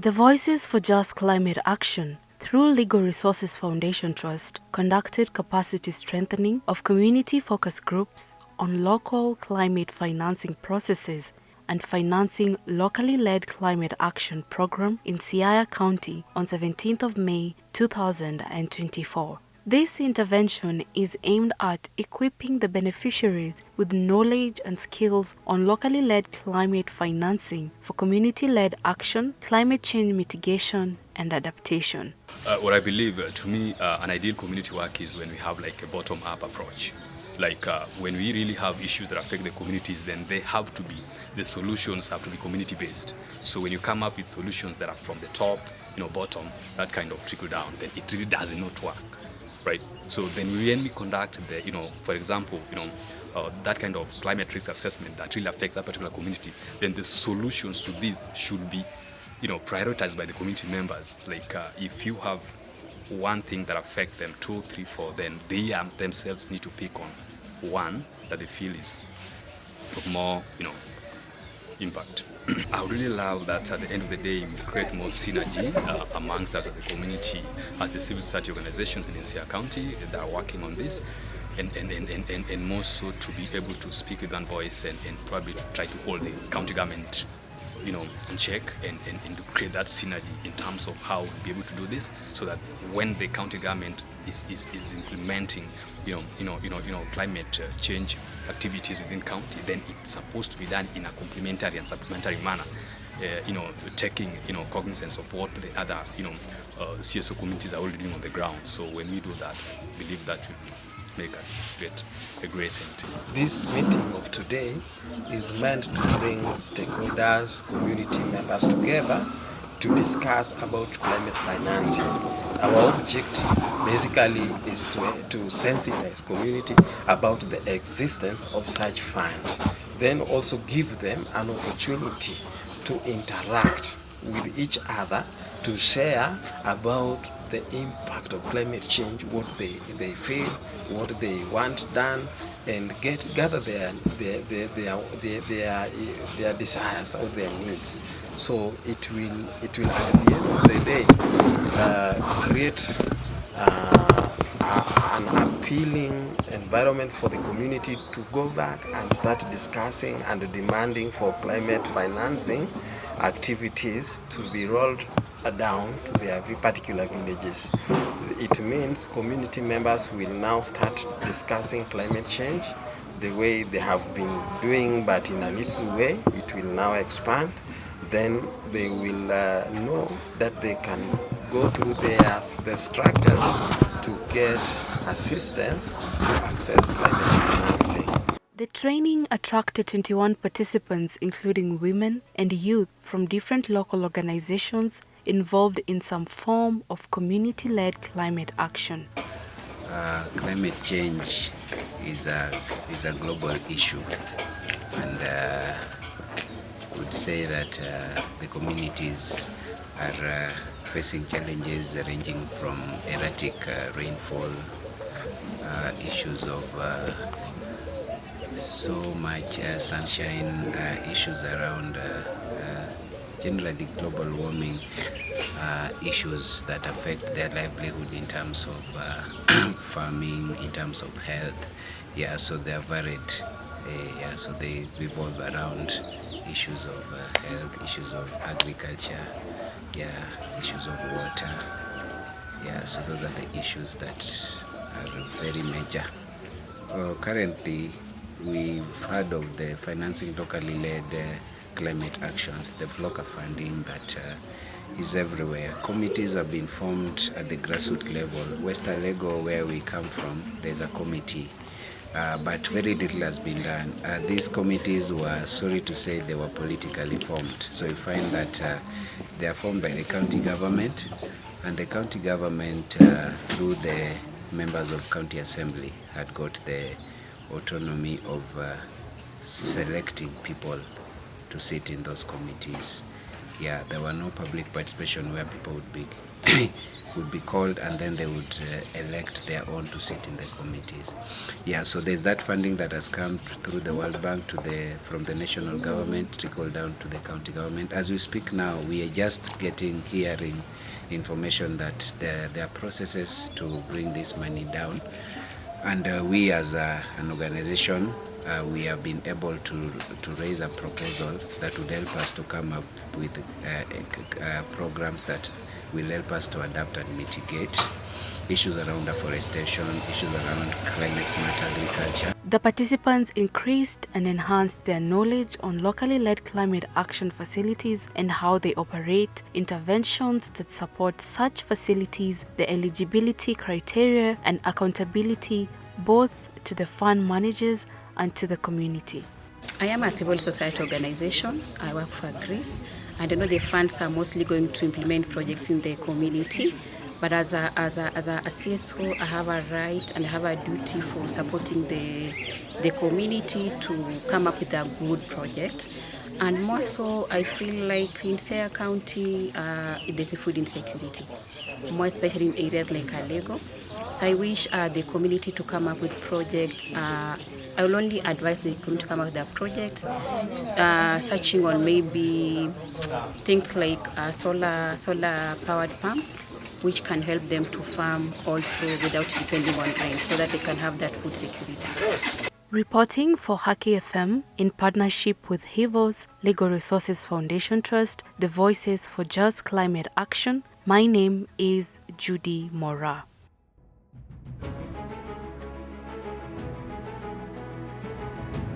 The Voices for Just Climate Action, through Legal Resources Foundation Trust, conducted capacity strengthening of community-focused groups on local climate financing processes and financing locally led climate action program in Siaya County on 17th of May 2024. This intervention is aimed at equipping the beneficiaries with knowledge and skills on locally led climate financing for community-led action, climate change mitigation, and adaptation. What I believe, to me, an ideal community work is when we have like a bottom-up approach. Like when we really have issues that affect the communities, then the solutions have to be community-based. So when you come up with solutions that are from the top, bottom, that kind of trickle down, then it really does not work. Right. So then when we conduct the, for example, that kind of climate risk assessment that really affects that particular community, then the solutions to this should be, prioritized by the community members. Like if you have one thing that affects them, 2, 3, 4, then they themselves need to pick on one that they feel is of more, impact. I would really love that at the end of the day we create more synergy amongst us as the community, as the civil society organizations within Siaya County that are working on this, and more so to be able to speak with one voice and probably to try to hold the county government in check and to create that synergy in terms of how we'll be able to do this, so that when the county government is implementing climate change activities within county, then it's supposed to be done in a complementary and supplementary manner, taking cognizance of what the other CSO communities are already doing on the ground. So when we do that, I believe that will make us get a great end. This meeting of today is meant to bring stakeholders, community members together to discuss about climate financing. Our objective basically is to sensitize community about the existence of such fund, then also give them an opportunity to interact with each other, to share about the impact of climate change, what they feel, what they want done, and gather their desires or their needs. So it will at the end of the day create an appealing environment for the community to go back and start discussing and demanding for climate financing activities to be rolled down to their particular villages. It means community members will now start discussing climate change the way they have been doing, but in a little way. It will now expand. Then they will know that they can go through the structures to get assistance to access climate financing. The training attracted 21 participants, including women and youth from different local organizations involved in some form of community-led climate action. Climate change is a global issue, and would say that the communities are facing challenges ranging from erratic rainfall, issues of so much sunshine, issues around generally global warming, issues that affect their livelihood in terms of farming, in terms of health. Yeah, so they are varied. So they revolve around issues of health, issues of agriculture, issues of water. So those are the issues that are very major. Currently, we've heard of the financing locally led climate actions, the Flocca funding that is everywhere. Committees have been formed at the grassroots level. West Alego, where we come from, there's a committee, but very little has been done. These committees were, sorry to say, they were politically formed. So you find that they are formed by the county government, and the county government, through the members of county assembly, had got the autonomy of selecting people to sit in those committees. There were no public participation where people would be would be called, and then they would elect their own to sit in the committees. Yeah, so there's that funding that has come through the World Bank from the national government, trickle down to the county government. As we speak now, we are just hearing information that there are processes to bring this money down, and we as an organization, we have been able to raise a proposal that would help us to come up with programs that will help us to adapt and mitigate issues around afforestation, issues around climate smart agriculture. The participants increased and enhanced their knowledge on locally led climate action facilities and how they operate, interventions that support such facilities, the eligibility criteria and accountability both to the fund managers and to the community. I am a civil society organization. I work for Greece. I know the funds are mostly going to implement projects in the community, but as a CSO, I have a right and I have a duty for supporting the community to come up with a good project. And more so, I feel like in Siaya County, there's a food insecurity, more especially in areas like Alego. So I wish the community to come up with projects. I will only advise the community to come up with their projects, searching on maybe things like solar powered pumps, which can help them to farm all through without depending on rain, so that they can have that food security. Reporting for Haki FM in partnership with HIVO's Legal Resources Foundation Trust, the Voices for Just Climate Action, my name is Judy Mora.